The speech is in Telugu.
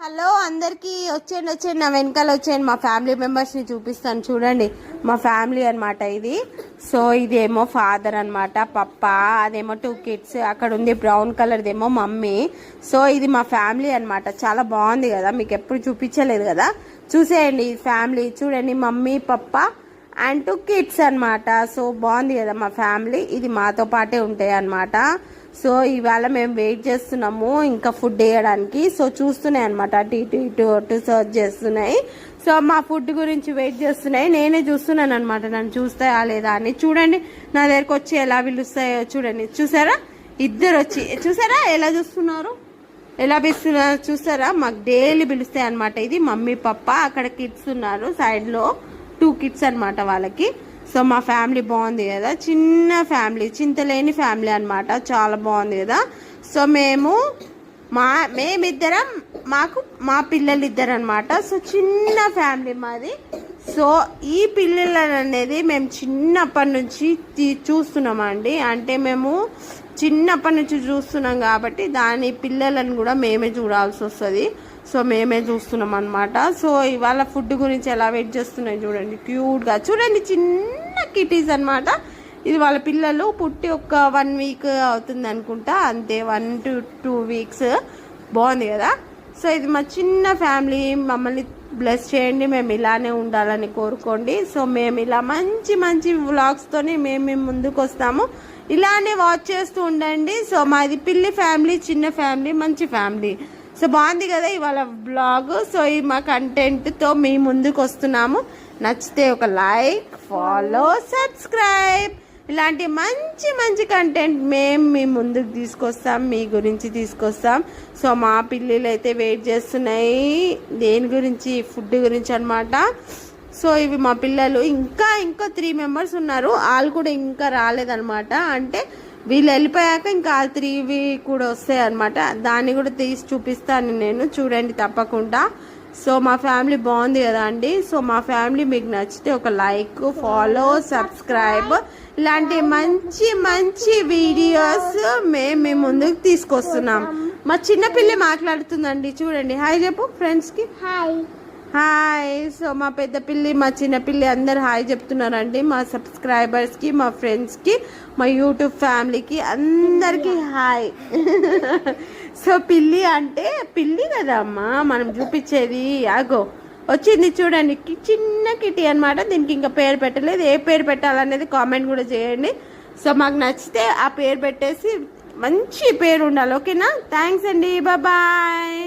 హలో అందరికీ వచ్చేయండి నా వెనకాల వచ్చేయండి. మా ఫ్యామిలీ మెంబర్స్ని చూపిస్తాను చూడండి. మా ఫ్యామిలీ అనమాట ఇది. సో ఇదేమో ఫాదర్ అనమాట, పప్ప, అదేమో 2 kids, అక్కడ ఉంది బ్రౌన్ కలర్దేమో మమ్మీ. సో ఇది మా ఫ్యామిలీ అనమాట. చాలా బాగుంది కదా, మీకు ఎప్పుడు చూపించలేదు కదా, చూసేయండి. ఫ్యామిలీ చూడండి, మమ్మీ, పప్ప అండ్ 2 kids అనమాట. సో బాగుంది కదా మా ఫ్యామిలీ. ఇది మాతో పాటే ఉంటాయి అనమాట. సో ఇవాళ మేము వెయిట్ చేస్తున్నాము ఇంకా ఫుడ్ వేయడానికి. సో చూస్తున్నాయి అనమాట, అటు ఇటు ఇటు అటు సర్చ్ చేస్తున్నాయి. సో మా ఫుడ్ గురించి వెయిట్ చేస్తున్నాయి. నేనే చూస్తున్నాను అనమాట, నన్ను చూస్తాయా లేదా అని. చూడండి నా దగ్గరకు వచ్చి ఎలా పిలుస్తాయో చూడండి. చూసారా, ఇద్దరు వచ్చి చూసారా ఎలా చూస్తున్నారు, ఎలా పిలుస్తున్నారు చూసారా. మాకు డైలీ పిలుస్తాయి అనమాట. ఇది మమ్మీ పప్ప, అక్కడ కిడ్స్ ఉన్నారు సైడ్లో, 2 kids అనమాట వాళ్ళకి. సో మా ఫ్యామిలీ బాగుంది కదా, చిన్న ఫ్యామిలీ, చింతలేని ఫ్యామిలీ అనమాట. చాలా బాగుంది కదా. సో మేమిద్దరం, మా పిల్లలు ఇద్దరు అనమాట. సో చిన్న ఫ్యామిలీ మాది. సో ఈ పిల్లలు అనేది మేము చిన్నప్పటి నుంచి చూస్తున్నామండి. అంటే మేము చిన్నప్పటి నుంచి చూస్తున్నాం కాబట్టి దాని పిల్లలను కూడా మేమే చూడాల్సి వస్తుంది. సో మేమే చూస్తున్నాం అనమాట. సో ఇవాళ ఫుడ్ గురించి ఎలా వెయిట్ చేస్తున్నాయి చూడండి, క్యూట్గా చూడండి. చిన్న కిటీస్ అనమాట. ఇది వాళ్ళ పిల్లలు పుట్టి ఒక 1 week అవుతుంది అనుకుంటా, అంతే, 1 to 2 weeks. బాగుంది కదా. సో ఇది మా చిన్న ఫ్యామిలీ. మమ్మల్ని బ్లెస్ చేయండి, మేము ఇలానే ఉండాలని కోరుకోండి. సో మేము ఇలా మంచి మంచి వ్లాగ్స్తోని మేము ముందుకు వస్తాము. ఇలానే వాచ్ చేస్తూ ఉండండి. సో మాది పిల్లి ఫ్యామిలీ, చిన్న ఫ్యామిలీ, మంచి ఫ్యామిలీ. సో బాగుంది కదా ఇవాళ బ్లాగ్. సో ఈ మా కంటెంట్తో మీ ముందుకు వస్తున్నాము. నచ్చితే ఒక లైక్, ఫాలో, సబ్స్క్రైబ్. ఇలాంటి మంచి మంచి కంటెంట్ మేము మీ ముందుకు తీసుకొస్తాం, మీ గురించి తీసుకొస్తాం. సో మా పిల్లలు అయితే వెయిట్ చేస్తున్నాయి దేని గురించి, ఫుడ్ గురించి అనమాట. సో ఇవి మా పిల్లలు. ఇంకా 3 members ఉన్నారు, వాళ్ళు కూడా ఇంకా రాలేదనమాట. అంటే వీళ్ళు వెళ్ళిపోయాక ఇంకా 3 కూడా వస్తాయి అనమాట. దాన్ని కూడా తీసి చూపిస్తాను నేను, చూడండి తప్పకుండా. సో మా ఫ్యామిలీ బాగుంది కదా అండి. సో మా ఫ్యామిలీ మీకు నచ్చితే ఒక లైక్, ఫాలో, సబ్స్క్రైబ్. ఇలాంటి మంచి మంచి వీడియోస్ మేము మీ ముందుకు తీసుకొస్తున్నాం. మా చిన్న పిల్లి మాట్లాడుతుందండి, చూడండి. హాయ్ చెప్పు ఫ్రెండ్స్కి. హాయ్. సో మా పెద్ద పిల్లి, మా చిన్న పిల్లి అందరు హాయ్ చెప్తున్నారండి. మా సబ్స్క్రైబర్స్కి, మా ఫ్రెండ్స్కి, మా యూట్యూబ్ ఫ్యామిలీకి అందరికీ హాయ్. సో పిల్లి అంటే పిల్లి కదా అమ్మా మనం చూపించేది. అగో వచ్చింది చూడండి, చిన్న కిటీ అనమాట. దీనికి ఇంకా పేరు పెట్టలేదు. ఏ పేరు పెట్టాలనేది కామెంట్ కూడా చేయండి. సో మాకు నచ్చితే ఆ పేరు పెట్టేసి మంచి పేరు ఉండాలి. ఓకేనా. థ్యాంక్స్ అండి, బాయ్.